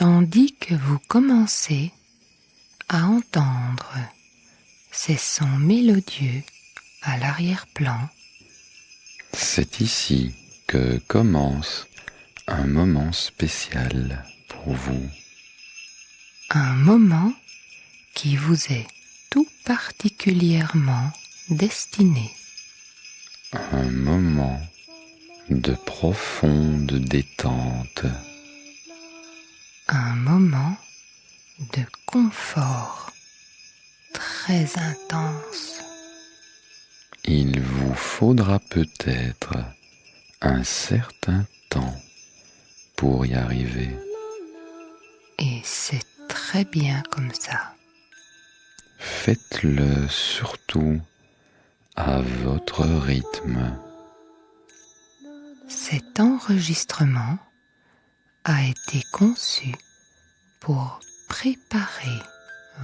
tandis que vous commencez à entendre ces sons mélodieux à l'arrière-plan. C'est ici que commence un moment spécial pour vous. Un moment qui vous est tout particulièrement destiné. Un moment de profonde détente. Un moment de confort très intense. Il vous faudra peut-être un certain temps pour y arriver. Et c'est très bien comme ça. Faites-le surtout à votre rythme. Cet enregistrement a été conçu pour préparer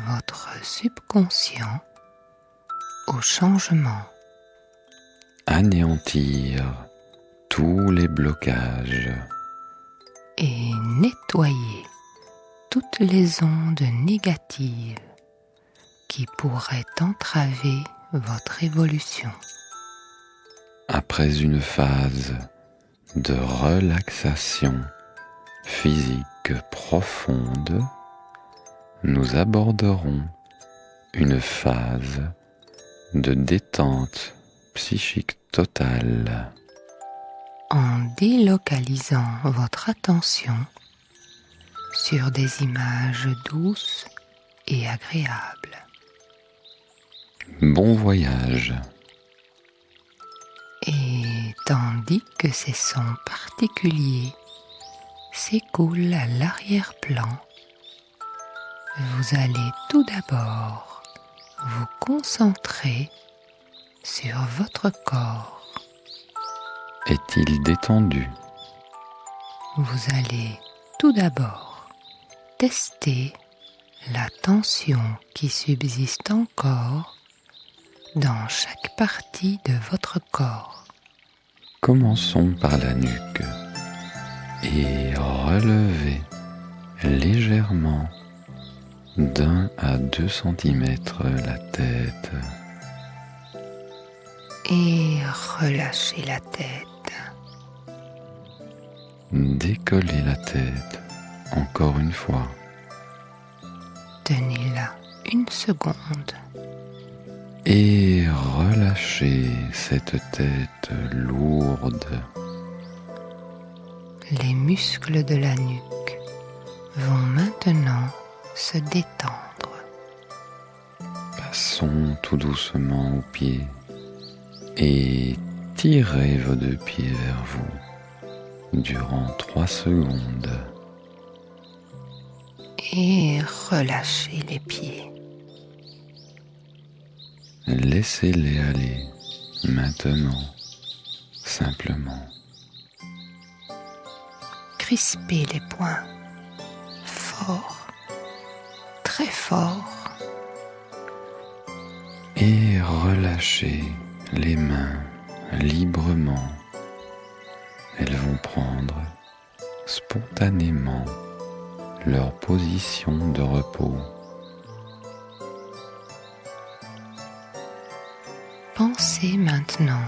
votre subconscient au changement. Anéantir tous les blocages. Et nettoyer toutes les ondes négatives qui pourraient entraver votre évolution. Après une phase de relaxation physique profonde, nous aborderons une phase de détente psychique totale. En délocalisant votre attention sur des images douces et agréables. Bon voyage. Et tandis que ces sons particuliers s'écoulent à l'arrière-plan, vous allez tout d'abord vous concentrer sur votre corps. Est-il détendu? Vous allez tout d'abord tester la tension qui subsiste encore dans chaque partie de votre corps. Commençons par la nuque et relevez légèrement d'1 à 2 cm la tête. Et relâchez la tête. Décollez la tête encore une fois. Tenez-la 1 seconde. Et relâchez cette tête lourde. Les muscles de la nuque vont maintenant se détendre. Passons tout doucement aux pieds et tirez vos 2 pieds vers vous durant 3 secondes. Et relâchez les pieds. Laissez-les aller maintenant, simplement. Crispez les poings fort, très fort. Et relâchez les mains librement. Elles vont prendre spontanément leur position de repos. Pensez maintenant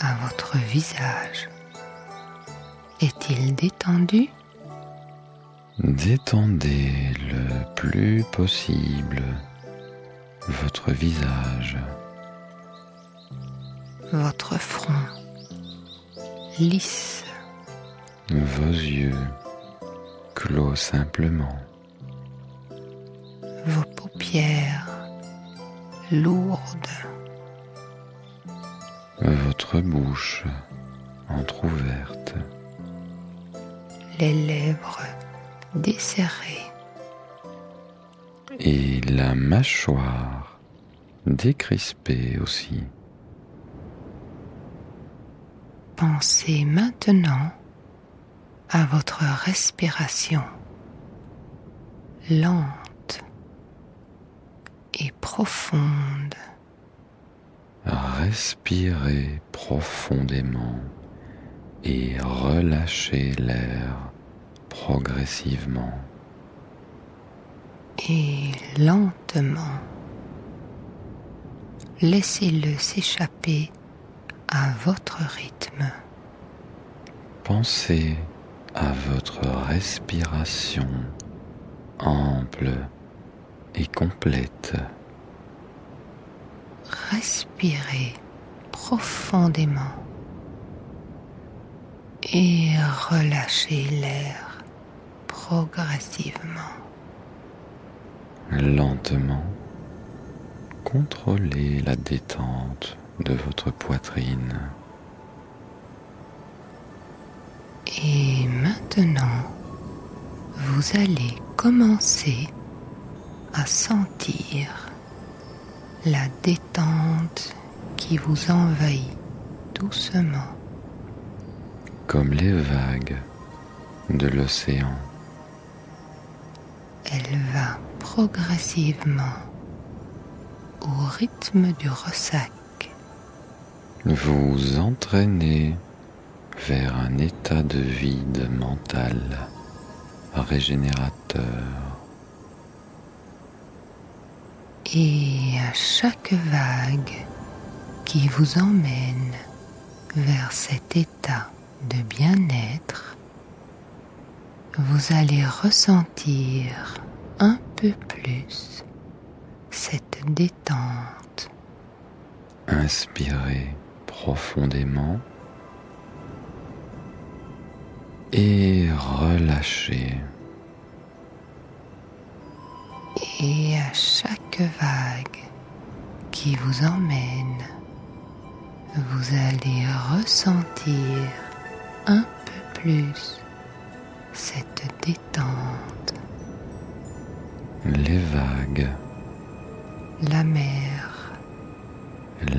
à votre visage. Est-il détendu? Détendez le plus possible votre visage, Votre front lisse. vos yeux clos simplement, Vos paupières lourdes. votre bouche entr'ouverte, Les lèvres desserrées. et la mâchoire décrispée aussi. Pensez maintenant à votre respiration lente et profonde. Respirez profondément et relâchez l'air progressivement. Et lentement, laissez-le s'échapper à votre rythme. Pensez à votre respiration ample et complète. Respirez profondément et relâchez l'air progressivement. Lentement, contrôlez la détente de votre poitrine. Et maintenant, vous allez commencer à sentir la détente qui vous envahit doucement. Comme les vagues de l'océan. Elle va progressivement au rythme du ressac. Vous entraînez vers un état de vide mental régénérateur. Et à chaque vague qui vous emmène vers cet état de bien-être, vous allez ressentir un peu plus cette détente. Inspirez profondément et relâchez. Et à chaque vague qui vous emmène, vous allez ressentir un peu plus cette détente. Les vagues, La mer,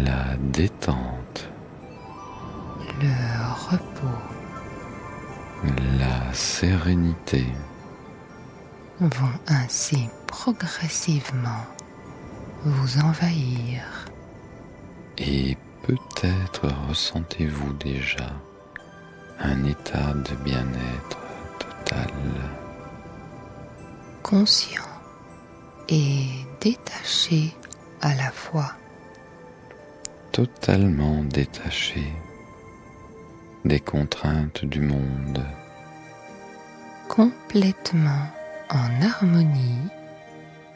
la détente, le repos la sérénité vont ainsi progressivement vous envahir. et peut-être ressentez-vous déjà un état de bien-être total. Conscient et détaché à la fois. Totalement détaché des contraintes du monde. Complètement en harmonie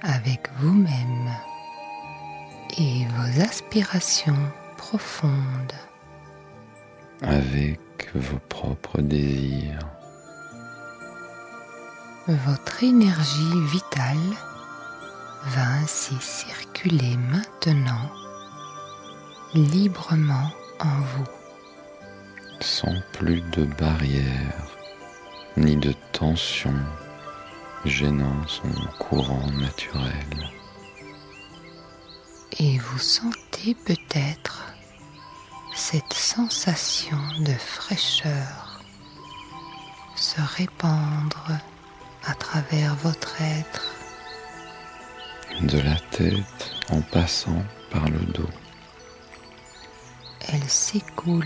avec vous-même et vos aspirations profondes. Avec vos propres désirs. Votre énergie vitale va ainsi circuler maintenant librement en vous. Sans plus de barrières ni de tensions gênant son courant naturel. Et vous sentez peut-être cette sensation de fraîcheur se répandre à travers votre être. De la tête en passant par le dos. Elle s'écoule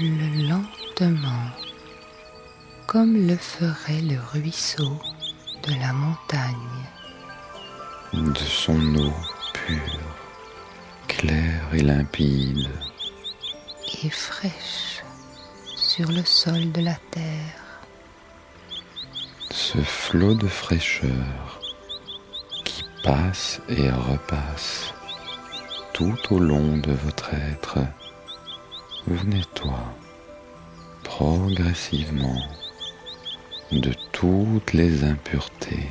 lentement, comme le ferait le ruisseau de la montagne. De son eau pure, claire et limpide. Et fraîche sur le sol de la terre. Ce flot de fraîcheur qui passe et repasse tout au long de votre être vous nettoie progressivement de toutes les impuretés,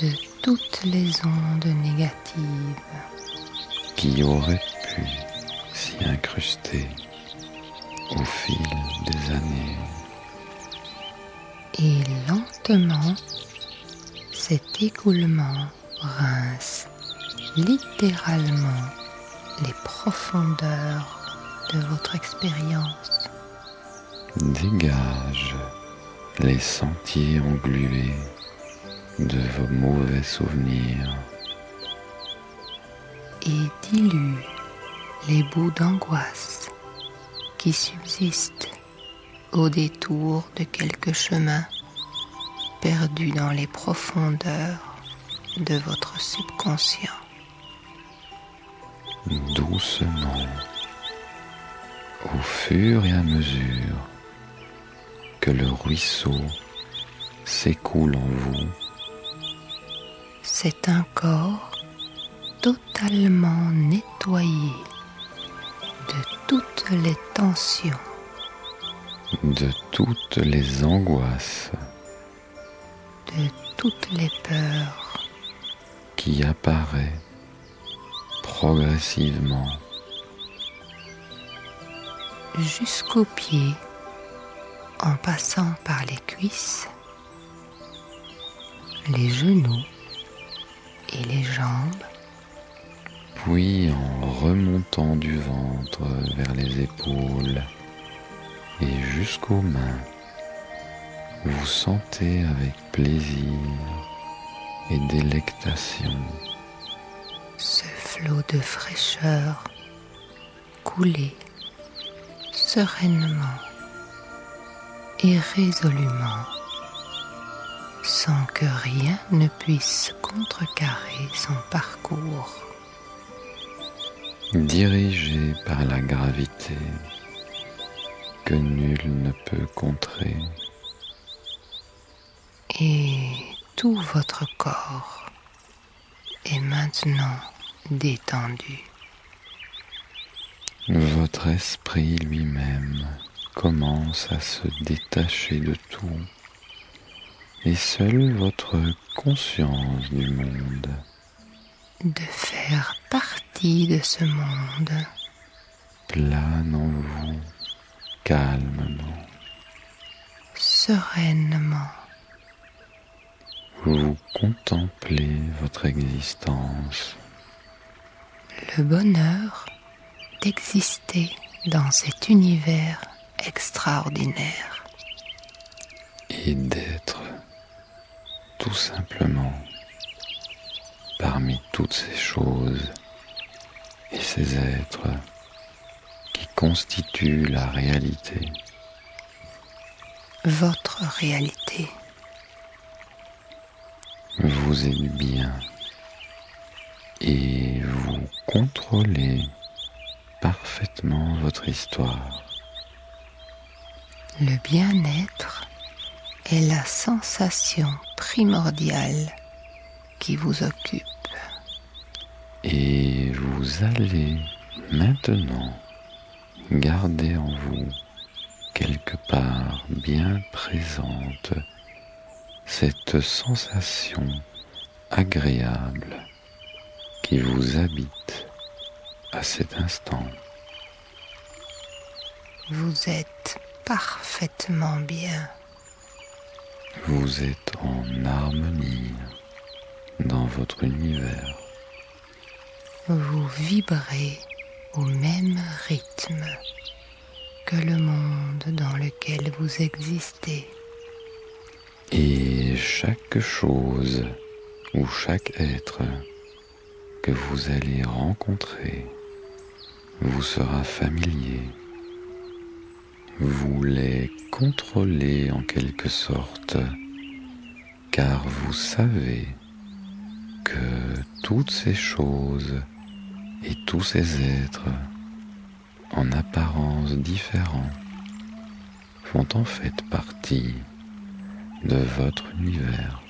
de toutes les ondes négatives qui auraient pu s'y incruster au fil des années. Et lentement, cet écoulement rince littéralement les profondeurs de votre expérience. Dégage les sentiers englués de vos mauvais souvenirs Et dilue les bouts d'angoisse qui subsistent au détour de quelques chemins perdus dans les profondeurs de votre subconscient. Doucement, au fur et à mesure que le ruisseau s'écoule en vous, c'est un corps totalement nettoyé de toutes les tensions, de toutes les angoisses de toutes les peurs, qui apparaît progressivement jusqu'aux pieds, en passant par les cuisses, les genoux et les jambes, puis en remontant du ventre vers les épaules et jusqu'aux mains. Vous sentez avec plaisir et délectation ce flot de fraîcheur couler sereinement et résolument, sans que rien ne puisse contrecarrer son parcours. dirigé par la gravité que nul ne peut contrer. Et tout votre corps est maintenant détendu. Votre esprit lui-même commence à se détacher de tout, et seule votre conscience du monde De faire partie de ce monde, plane en vous calmement. sereinement, Vous contemplez votre existence le bonheur d'exister dans cet univers extraordinaire. et d'être tout simplement parmi toutes ces choses et ces êtres qui constituent la réalité. Votre réalité, Vous êtes bien et vous contrôlez parfaitement votre histoire. le bien-être est la sensation primordiale qui vous occupe. Et vous allez maintenant garder en vous quelque part bien présente cette sensation agréable qui vous habite à cet instant. Vous êtes parfaitement bien. Vous êtes en harmonie dans votre univers. Vous vibrez au même rythme que le monde dans lequel vous existez. Et chaque chose ou chaque être que vous allez rencontrer vous sera familier. Vous les contrôlez en quelque sorte, car vous savez que toutes ces choses et tous ces êtres, en apparence différents, font en fait partie de votre univers.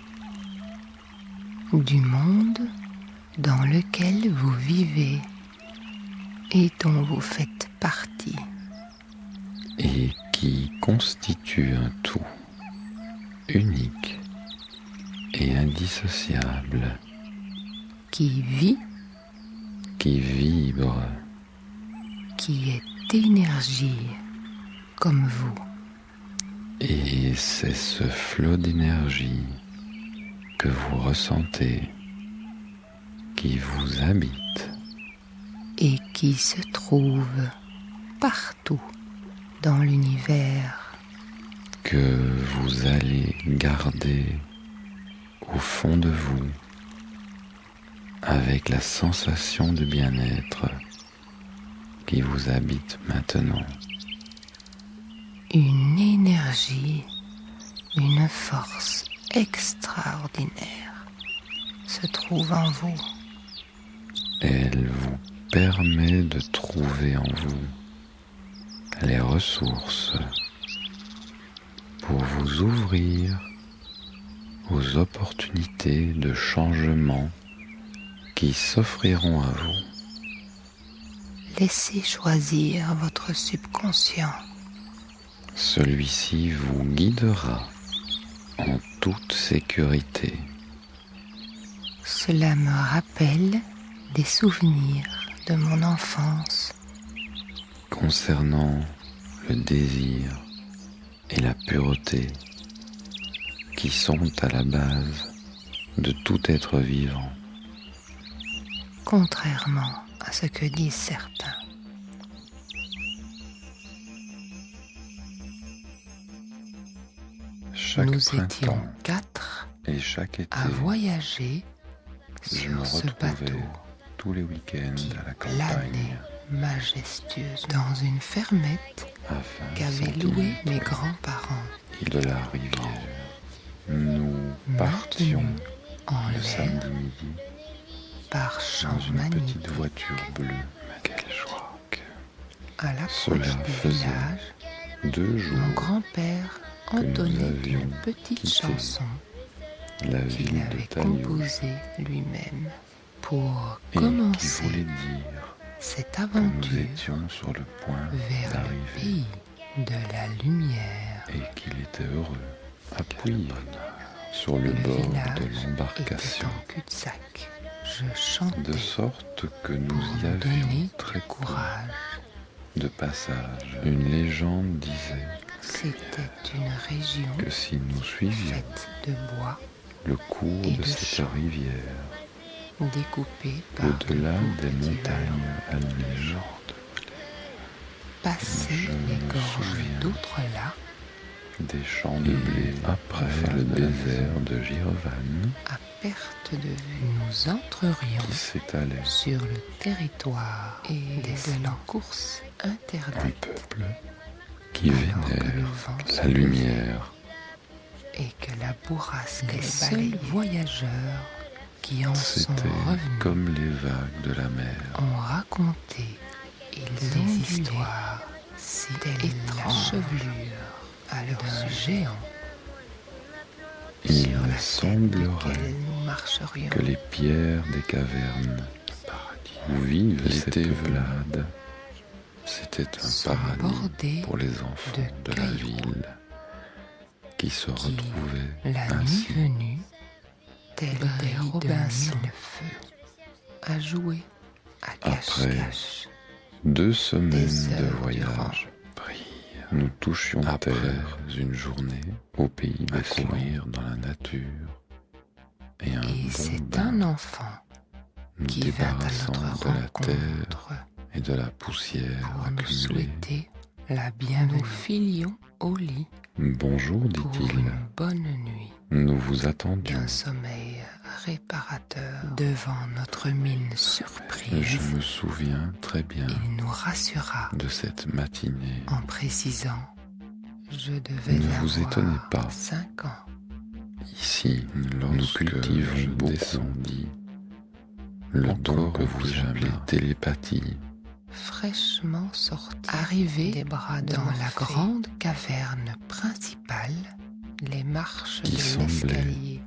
Du monde dans lequel vous vivez et dont vous faites partie. Et qui constitue un tout unique et indissociable, Qui vit, qui vibre qui est énergie comme vous. et c'est ce flot d'énergie que vous ressentez qui vous habite Et qui se trouve partout dans l'univers, que vous allez garder au fond de vous avec la sensation de bien-être qui vous habite maintenant. une énergie, une force extraordinaire se trouve en vous. Elle vous permet de trouver en vous les ressources pour vous ouvrir aux opportunités de changement qui s'offriront à vous. Laissez choisir votre subconscient. Celui-ci vous guidera en toute sécurité. Cela me rappelle des souvenirs de mon enfance. Concernant le désir et la pureté qui sont à la base de tout être vivant. Contrairement à ce que disent certains. Chaque Nous printemps étions 4 et chaque été, à voyager je me sur ce retrouvais bateau tous les week-ends qui à la planait campagne majestueuse dans une fermette afin qu'avaient sans louée limite mes grands-parents. et de la rivière. Nous partions Maintenus en le l'air samedi midi par chants dans une magnifiques petite voiture bleue. Mais quelle joie que à l'approche cela du faisait village. 2 jours Mon grand-père nous entonnait avions une petite quitté chanson la qu'il ville de avait Taillou composée lui-même pour et qui commencer voulait dire cette que nous aventure étions sur le point vers le d'arriver pays de la lumière. et qu'il était heureux, appuyé sur le Le bord village de était l'embarcation, en cul-de-sac. Je chantais de sorte que nous pour y nous avions donner très peu courage. de passage. Une légende disait C'était une région que si nous suivions faite de bois le cours et de de cette champs rivière, découpée par au-delà de des petits montagnes vallons, allégeantes, passaient je les me gorges souviens d'autres lacs des champs de blé après le désert de Girvan à perte de vue. Nous entrerions qui s'étalait sur le territoire et des courses un interdites peuple qui alors que le vénère vent la se levait lumière. et que la bourrasque les seuls voyageurs qui en sont C'était revenus comme les vagues de la mer. ont raconté des histoires si la chevelure à d'un géant Il sur la tête semblerait duquel nous marcherions. que les pierres des cavernes où vivent les Tévelades, c'était un sont paradis bordées pour les enfants de la cailloux ville qui se qui, retrouvaient la ainsi nuit venue, tels des Robinson à jouer à Après cache-cache. 2 semaines Des de heures voyage. Nous touchions terre une journée au pays des courir dans la nature et un Et bon c'est bain, un enfant nous qui vint à débarrassant notre de la terre rencontre et de la poussière pour nous accumulée. souhaiter la bienvenue. Nous filions au lit Bonjour, pour dit-il, une bonne nuit, nous vous attendions. d'un sommeil réparateur. Devant notre mine surprise, Je me souviens très bien il nous rassura de cette matinée. en précisant: je devais Ne avoir vous étonnez pas. 5 ans. Ici, nous cultivons beaucoup le don que vous appelez télépathie. Fraîchement sorti, arrivé des bras dans la grande caverne principale, les marches Qui de semblait l'escalier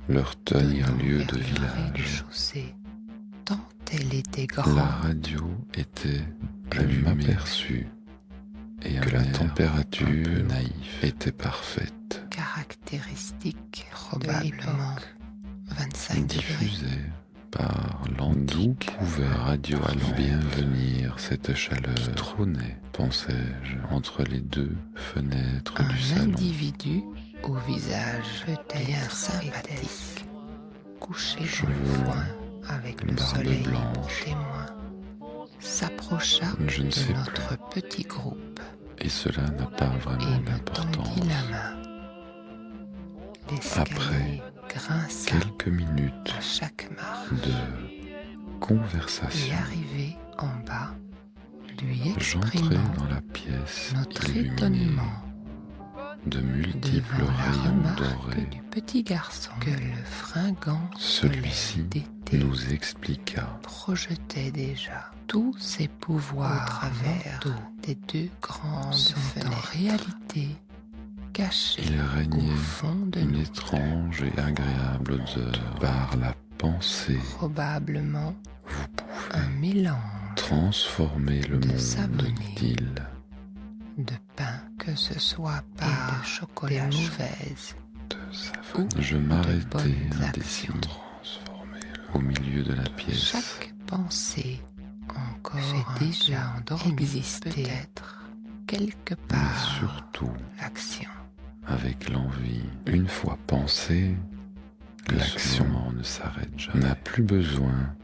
leur tenir donnant lieu vers de le village. rez-de-chaussée, tant elle était La grande. radio était allumée, m'aperçut, et que la température était parfaite, Caractéristique probablement 25 degrés. diffusée par l'antique radio bien venir cette chaleur qui trônait, pensais-je, entre les 2 fenêtres du Un salon. individu au visage bien sympathique, couché dans Cheveux le foin longs, avec le barbe soleil blanche. pour témoin, s'approcha Je ne sais de notre petit groupe Et cela n'a pas et vraiment me d'importance. tendit la main. L'escalier grinça Quelques minutes à chaque marche. de Et conversation, arrivé en bas, lui j'entrai exprimant dans la pièce notre illuminée étonnement de multiples devant la rayons remarque dorés. du petit garçon que le fringant Celui-ci soleil d'été nous expliqua projetait déjà tous ses pouvoirs au travers des deux grandes fenêtres. En réalité, cachés il au régnait fond de une nous, étrange et agréable odeur. Par la pensée, probablement vous un pouvez mélange transformer le de monde, savonner, dit-il. de pain, que ce soit par et de chocolat mauvaises ou Je de m'arrêtai bonnes indécis actions. au milieu de la pièce. Chaque pensée encore fait déjà exister peut-être quelque Mais part surtout l'action. avec l'envie. Une fois pensée, l'action ne s'arrête jamais. N'a plus besoin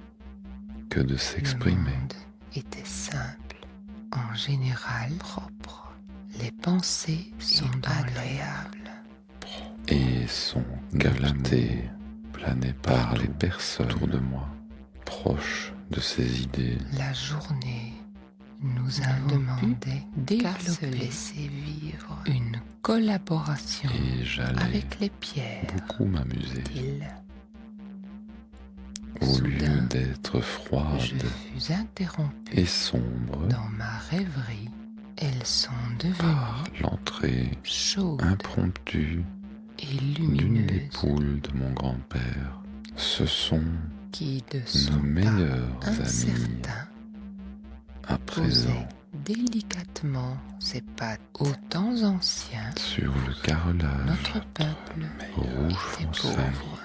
que de Le s'exprimer. monde était simple, en général propre. Les pensées sont agréables. Et son capté plané par les personnes autour de moi, proches de ses idées. La journée nous a demandé de laisser vivre une collaboration Et j'allais avec les pierres, beaucoup m'amuser. dit-il. Au lieu Soudain, d'être je froide fus interrompue et sombre dans ma rêverie. Elles sont devenues par l'entrée chaudes impromptue et d'une des lumineuses poules de mon grand-père. Ce sont qui, de nos son pas meilleurs amis incertain, à présent posait délicatement ses pattes. Aux temps anciens, sur le carrelage notre peuple rouge était foncé pauvre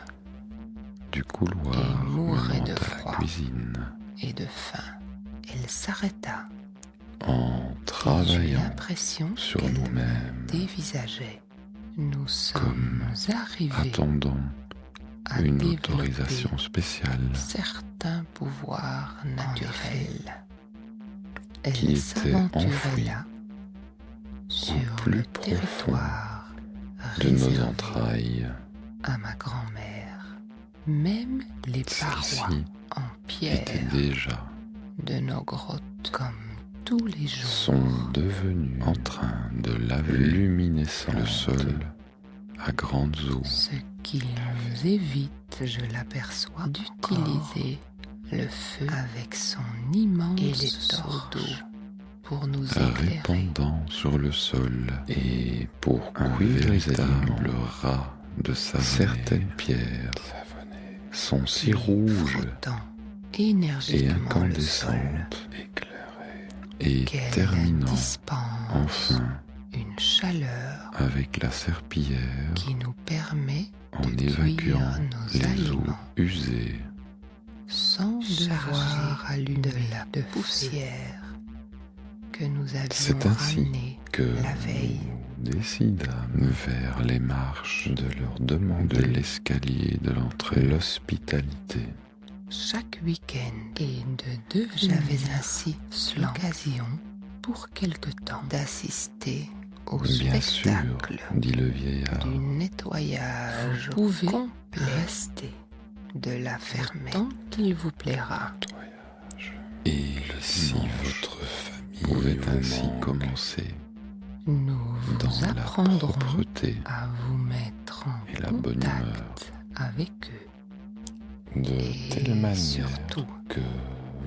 du couloir et mourait menant de à froid. la cuisine. et de faim. Elle s'arrêta. En J'ai travaillant l'impression sur qu'elle me nous-mêmes, dévisageait. Nous sommes comme arrivés attendant à une développer autorisation spéciale certains pouvoirs naturels. qui Elle étaient s'aventurait enfouis là sur plus le profond territoire de nos réservé entrailles. à ma grand-mère. Même les parois Celle-ci en était pierre déjà, de nos grottes, comme tous les jours, sont devenus en train de laver luminescent le sol à grandes eaux. ce qui nous évite, je l'aperçois, d'utiliser le feu avec son immense seau d'eau pour nous éclairer. Répandant sur le sol et pour un véritable ras de savonner. Certaines pierres sont si rouges Frottant et énergiquement le sol, incandescentes et qu'elle terminant dispense enfin une chaleur avec la serpillière qui nous permet en de évacuant cuire nos les eaux aliments usées. sans devoir allumer de la poussière que nous C'est avions ainsi ramenée que la veille. nous décidâmes faire les marches de leur demander l'escalier de l'entrée, l'hospitalité. Chaque week-end et de deux j'avais ainsi l'occasion pour quelque temps d'assister au Bien sûr, spectacle dit le vieillard, du nettoyage complet rester de la fermer tant qu'il vous plaira. et si votre famille pouvait ainsi commencer Nous dans vous la apprendrons propreté à vous mettre en et la bonne contact avec eux. de Et telle manière surtout, que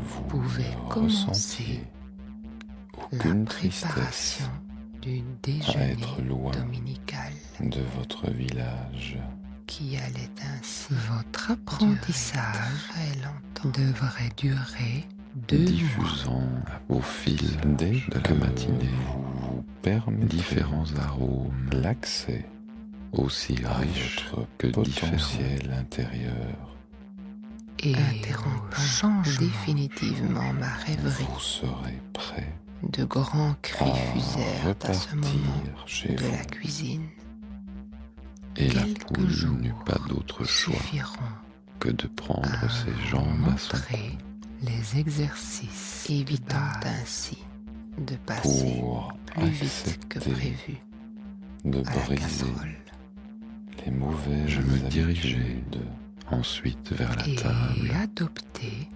vous pouvez ne commencer ressentiez la aucune tristesse préparation du à déjeuner être loin dominical de votre village. qui allait ainsi. Votre apprentissage devrait durer 2 mois. Diffusant au fil de la matinée vous permet différents arômes, l'accès aussi riche que potentiel intérieur. Et change définitivement ma rêverie. Vous serez prêt De grands cris à fusèrent à ce moment repartir chez de vous. la cuisine. Et la Quelques poule jours n'eut pas d'autre choix suffiront que de prendre à ses jambes à son montrer les exercices, évitant ainsi de passer pour plus vite que accepter prévu de à la briser casserole les mauvaises. Je me dirigeai ensuite vers la et table adopter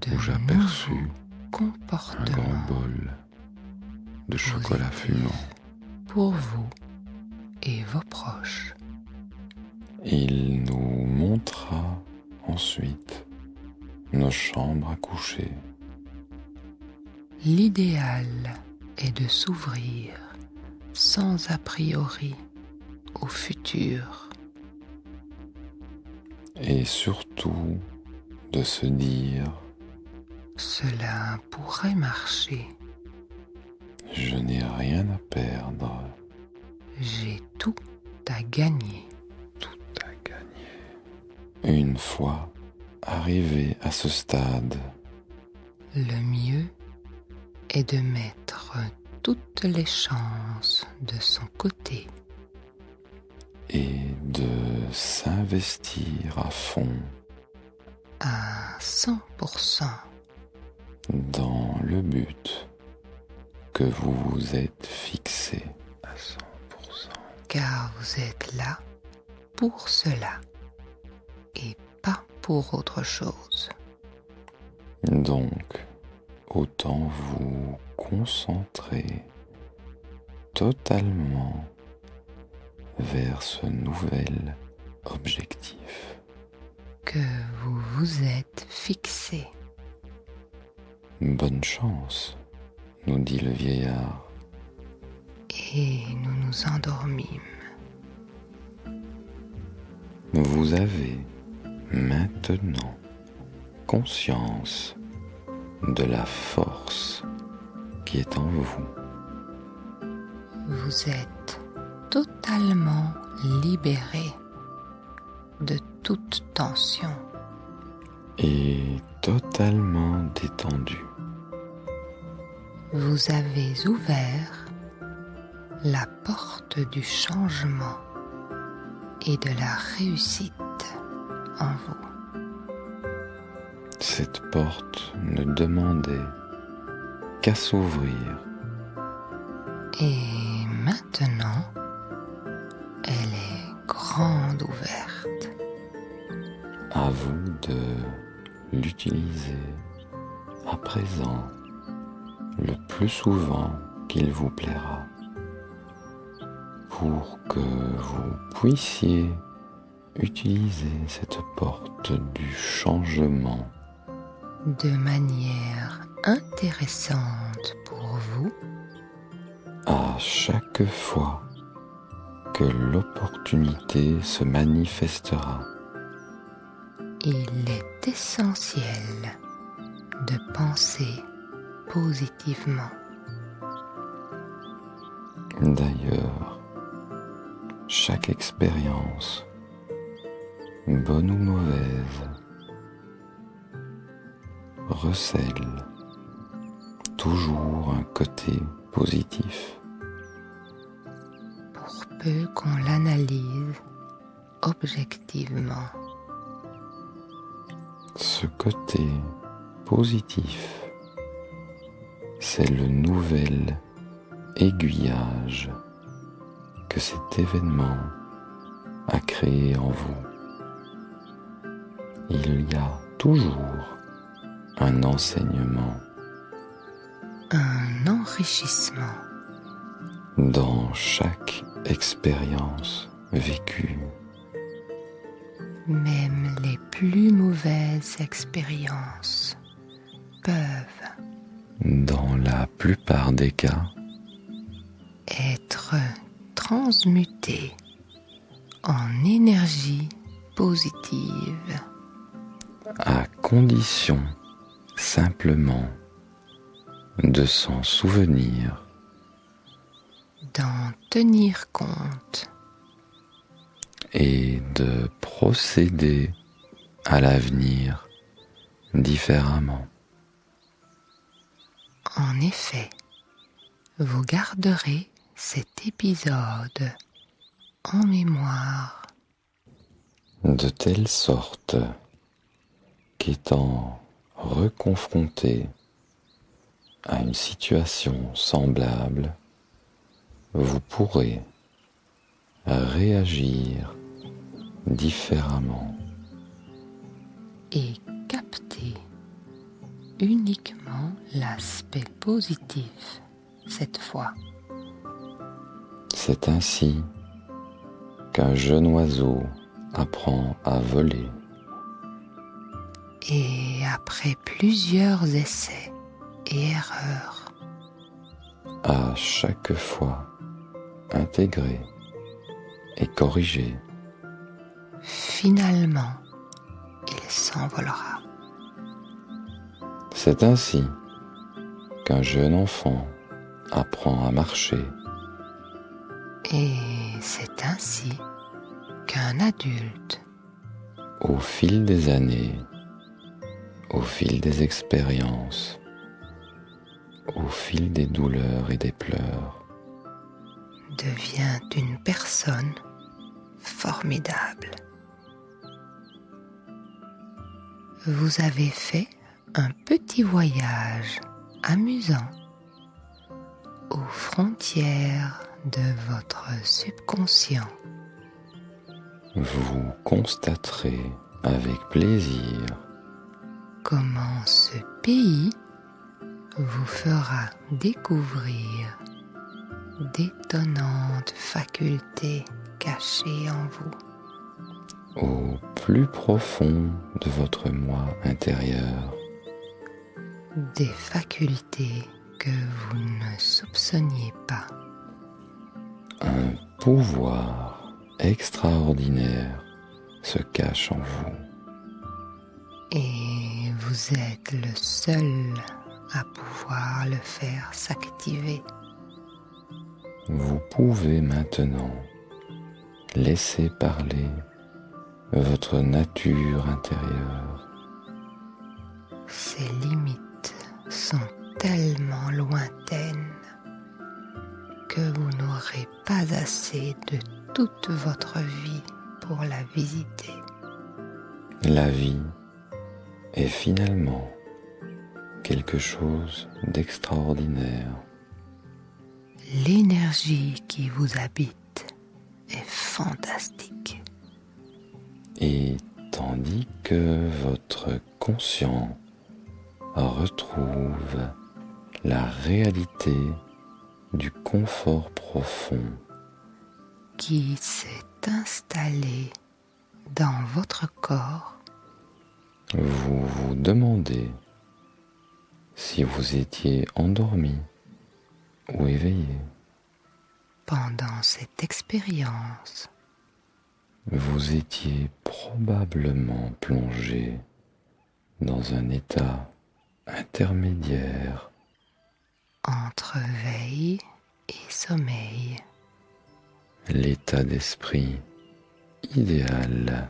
de où j'aperçus nouveaux un comportements grand bol de chocolat positifs fumant pour vous et vos proches. Il nous montrera ensuite nos chambres à coucher. L'idéal est de s'ouvrir sans a priori au futur. Et surtout de se dire « Cela pourrait marcher. Je n'ai rien à perdre. J'ai tout à gagner. » Tout à gagner. Une fois arrivé à ce stade, le mieux est de mettre toutes les chances de son côté et de s'investir à fond à 100% dans le but que vous vous êtes fixé à 100%. Car vous êtes là pour cela et pas pour autre chose. Donc, autant vous concentrer totalement vers ce nouvel objectif que vous vous êtes fixé. Bonne chance, nous dit le vieillard. Et nous nous endormîmes. Vous avez maintenant conscience de la force qui est en vous. Vous êtes totalement libéré de toute tension et totalement détendu. Vous avez ouvert la porte du changement et de la réussite en vous. Cette porte ne demandait qu'à s'ouvrir. Et maintenant, elle est grande ouverte. À vous de l'utiliser à présent le plus souvent qu'il vous plaira pour que vous puissiez utiliser cette porte du changement de manière intéressante pour vous à chaque fois que l'opportunité se manifestera. Il est essentiel de penser positivement. D'ailleurs, chaque expérience, bonne ou mauvaise, recèle toujours un côté positif. Pour peu qu'on l'analyse objectivement. Ce côté positif, c'est le nouvel aiguillage que cet événement a créé en vous. Il y a toujours un enseignement, un enrichissement dans chaque expérience vécue. Même les plus mauvaises expériences peuvent, dans la plupart des cas, être transmutées en énergie positive, à condition simplement de s'en souvenir, d'en tenir compte et de procéder à l'avenir différemment. En effet, vous garderez cet épisode en mémoire de telle sorte qu'étant reconfronté à une situation semblable, vous pourrez réagir différemment et capter uniquement l'aspect positif cette fois. C'est ainsi qu'un jeune oiseau apprend à voler. Et après plusieurs essais et erreurs, À chaque fois intégré et corrigé, finalement, il s'envolera. c'est ainsi qu'un jeune enfant apprend à marcher. Et c'est ainsi qu'un adulte, Au fil des années, au fil des expériences, au fil des douleurs et des pleurs, devient une personne formidable. Vous avez fait un petit voyage amusant aux frontières de votre subconscient. vous constaterez avec plaisir Comment ce pays vous fera découvrir d'étonnantes facultés cachées en vous. au plus profond de votre moi intérieur, Des facultés que vous ne soupçonniez pas. un pouvoir extraordinaire se cache en vous. Et vous êtes le seul à pouvoir le faire s'activer. Vous pouvez maintenant laisser parler votre nature intérieure. Ces limites sont tellement lointaines que vous n'aurez pas assez de toute votre vie pour la visiter. La vie est finalement quelque chose d'extraordinaire. L'énergie qui vous habite est fantastique. Et tandis que votre conscient retrouve la réalité du confort profond, Qui s'est installé dans votre corps, vous vous demandez si vous étiez endormi ou éveillé. pendant cette expérience. Vous étiez probablement plongé dans un état intermédiaire, Entre veille et sommeil, l'état d'esprit idéal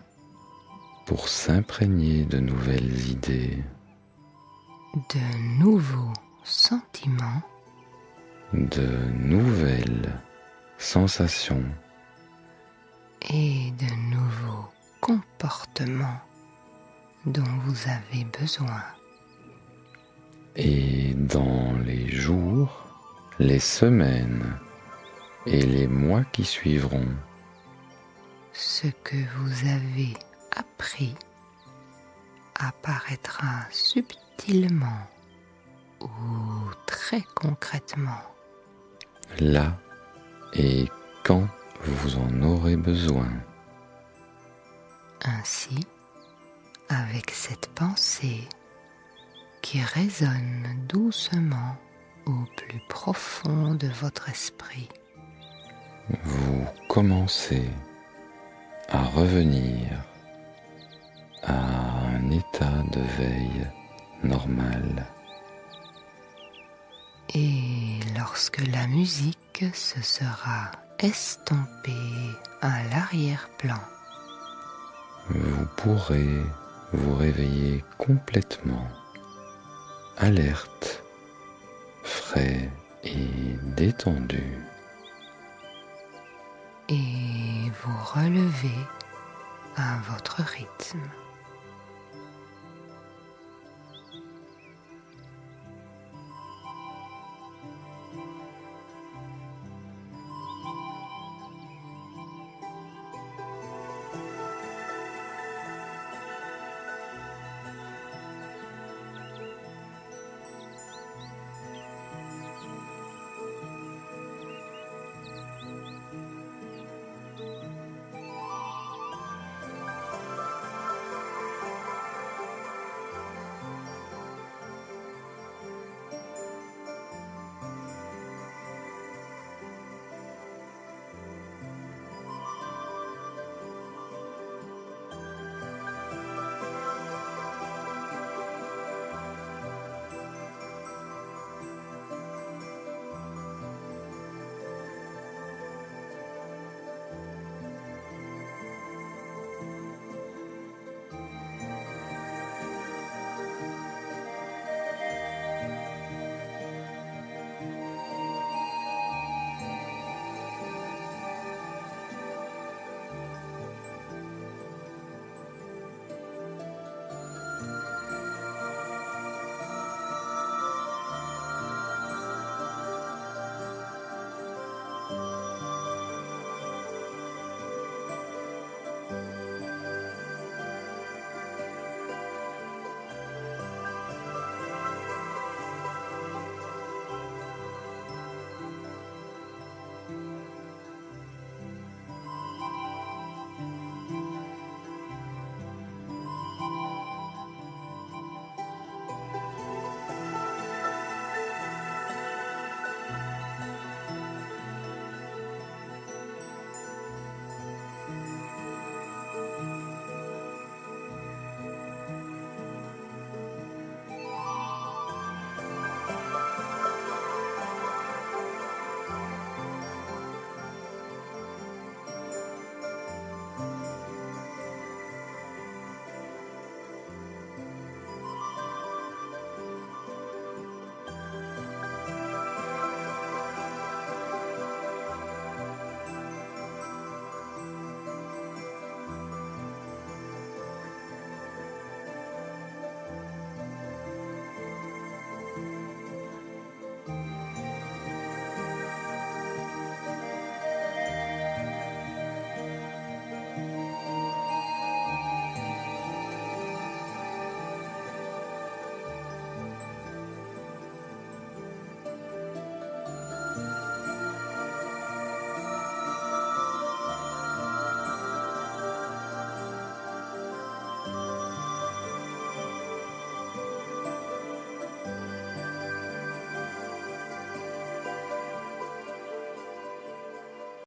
pour s'imprégner de nouvelles idées, de nouveaux sentiments de nouvelles sensations et de nouveaux comportements dont vous avez besoin. et dans les jours, les semaines et les mois qui suivront, Ce que vous avez appris apparaîtra subtilement ou très concrètement. là et quand vous en aurez besoin. Ainsi, avec cette pensée qui résonne doucement au plus profond de votre esprit, Vous commencez à revenir à un état de veille normal. et lorsque la musique se sera estompée à l'arrière-plan, Vous pourrez vous réveiller complètement, alerte, frais et détendu. et vous relevez à votre rythme.